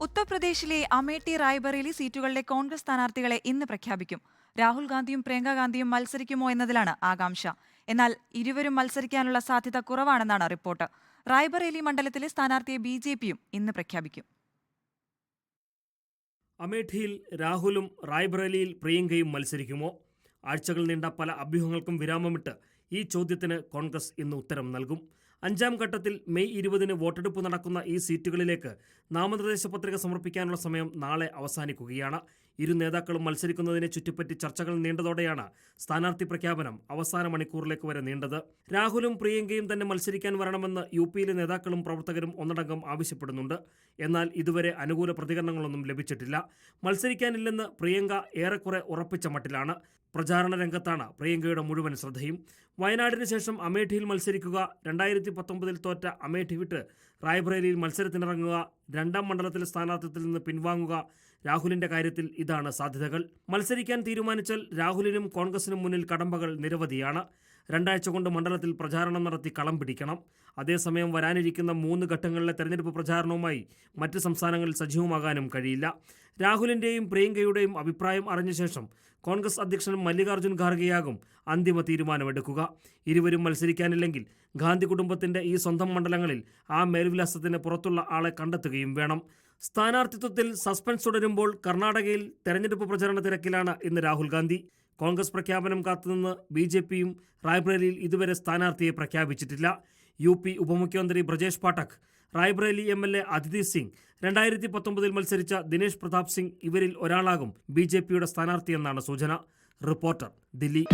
ഉത്തർപ്രദേശിലെ അമേഠി റായ്ബറേലി സീറ്റുകളിലെ കോൺഗ്രസ് സ്ഥാനാർത്ഥികളെ ഇന്ന് പ്രഖ്യാപിക്കും. രാഹുൽ ഗാന്ധിയും പ്രിയങ്ക ഗാന്ധിയും മത്സരിക്കുമോ എന്നതിലാണ് ആകാംക്ഷ. എന്നാൽ ഇരുവരും മത്സരിക്കാനുള്ള സാധ്യത കുറവാണെന്നാണ് റിപ്പോർട്ട്. റായ്ബറേലി മണ്ഡലത്തിലെ സ്ഥാനാർത്ഥിയെ ബിജെപിയും ഇന്ന് പ്രഖ്യാപിക്കും. അമേഠിയിൽ രാഹുലും റായ്ബറേലിയിൽ പ്രിയങ്കയും മത്സരിക്കുമോ? ആഴ്ചകൾ നീണ്ട പല അഭ്യൂഹങ്ങൾക്കും വിരാമമിട്ട് ഈ ചോദ്യത്തിന് കോൺഗ്രസ് ഇന്ന് ഉത്തരം നൽകും. 5ാം ഘട്ടത്തിൽ മെയ് 20-ന് വോട്ടെടുപ്പ് നടക്കുന്ന ഈ സീറ്റുകളിലേക്ക് നാമനിർദ്ദേശ പത്രിക സമർപ്പിക്കാനുള്ള സമയം നാളെ അവസാനിക്കുകയാണ്. ഇരു നേതാക്കളും മത്സരിക്കുന്നതിനെ ചുറ്റിപ്പറ്റി ചർച്ചകൾ നീണ്ടതോടെയാണ് സ്ഥാനാർത്ഥി പ്രഖ്യാപനം അവസാന മണിക്കൂറിലേക്ക് വരെ നീണ്ടത്. രാഹുലും പ്രിയങ്കയും തന്നെ മത്സരിക്കാൻ വരണമെന്ന് യുപിയിലെ നേതാക്കളും പ്രവർത്തകരും ഒന്നടങ്കം ആവശ്യപ്പെടുന്നുണ്ട്. എന്നാൽ ഇതുവരെ അനുകൂല പ്രതികരണങ്ങളൊന്നും ലഭിച്ചിട്ടില്ല. മത്സരിക്കാനില്ലെന്ന് പ്രിയങ്ക ഏറെക്കുറെ ഉറപ്പിച്ച മട്ടിലാണ്. പ്രചാരണ രംഗത്താണ് പ്രിയങ്കയുടെ മുഴുവൻ ശ്രദ്ധയും. വയനാടിന് ശേഷം അമേഠിയിൽ മത്സരിക്കുക, 2019-ൽ തോറ്റ അമേഠി വിട്ട് റായ്ബറേലിയിൽ മത്സരത്തിനിറങ്ങുക, 2ാം മണ്ഡലത്തിലെ സ്ഥാനാർത്ഥിത്വത്തിൽ നിന്ന് പിൻവാങ്ങുക. രാഹുലിന്റെ കാര്യത്തിൽ ഇതാണ് സാധ്യതകൾ. മത്സരിക്കാൻ തീരുമാനിച്ചാൽ രാഹുലിനും കോൺഗ്രസിനും മുന്നിൽ കടമ്പകൾ നിരവധിയാണ്. 2 ആഴ്ച കൊണ്ട് മണ്ഡലത്തിൽ പ്രചാരണം നടത്തി കളം പിടിക്കണം. അതേസമയം വരാനിരിക്കുന്ന 3 ഘട്ടങ്ങളിലെ തെരഞ്ഞെടുപ്പ് പ്രചാരണവുമായി മറ്റ് സംസ്ഥാനങ്ങളിൽ സജീവമാകാനും കഴിയില്ല. രാഹുലിന്റെയും പ്രിയങ്കയുടെയും അഭിപ്രായം അറിഞ്ഞ ശേഷം കോൺഗ്രസ് അധ്യക്ഷൻ മല്ലികാർജ്ജുൻ ഖാർഗെയാകും അന്തിമ തീരുമാനമെടുക്കുക. ഇരുവരും മത്സരിക്കാനില്ലെങ്കിൽ ഗാന്ധി കുടുംബത്തിന്റെ ഈ സ്വന്തം മണ്ഡലങ്ങളിൽ ആ മേൽവിലാസത്തിന് പുറത്തുള്ള ആളെ കണ്ടെത്തുകയും വേണം. സ്ഥാനാർത്ഥിത്വത്തിൽ സസ്പെൻസ് തുടരുമ്പോൾ കർണാടകയിൽ തെരഞ്ഞെടുപ്പ് പ്രചരണ തിരക്കിലാണ് ഇന്ന് രാഹുൽ ഗാന്ധി. കോൺഗ്രസ് പ്രഖ്യാപനം കാത്തുനിന്ന് ബിജെപിയും റായ്ബറേലിയിൽ ഇതുവരെ സ്ഥാനാർത്ഥിയെ പ്രഖ്യാപിച്ചിട്ടില്ല. UP ഉപമുഖ്യമന്ത്രി ബ്രജേഷ് പാഠക്, റായ്ബറേലി MLA അദിതി സിംഗ്, 2019-ൽ മത്സരിച്ച ദിനേശ് പ്രതാപ് സിംഗ് ഇവരിൽ ഒരാളാകും ബിജെപിയുടെ സ്ഥാനാർത്ഥിയെന്നാണ് സൂചന. റിപ്പോർട്ടർ, ദില്ലി.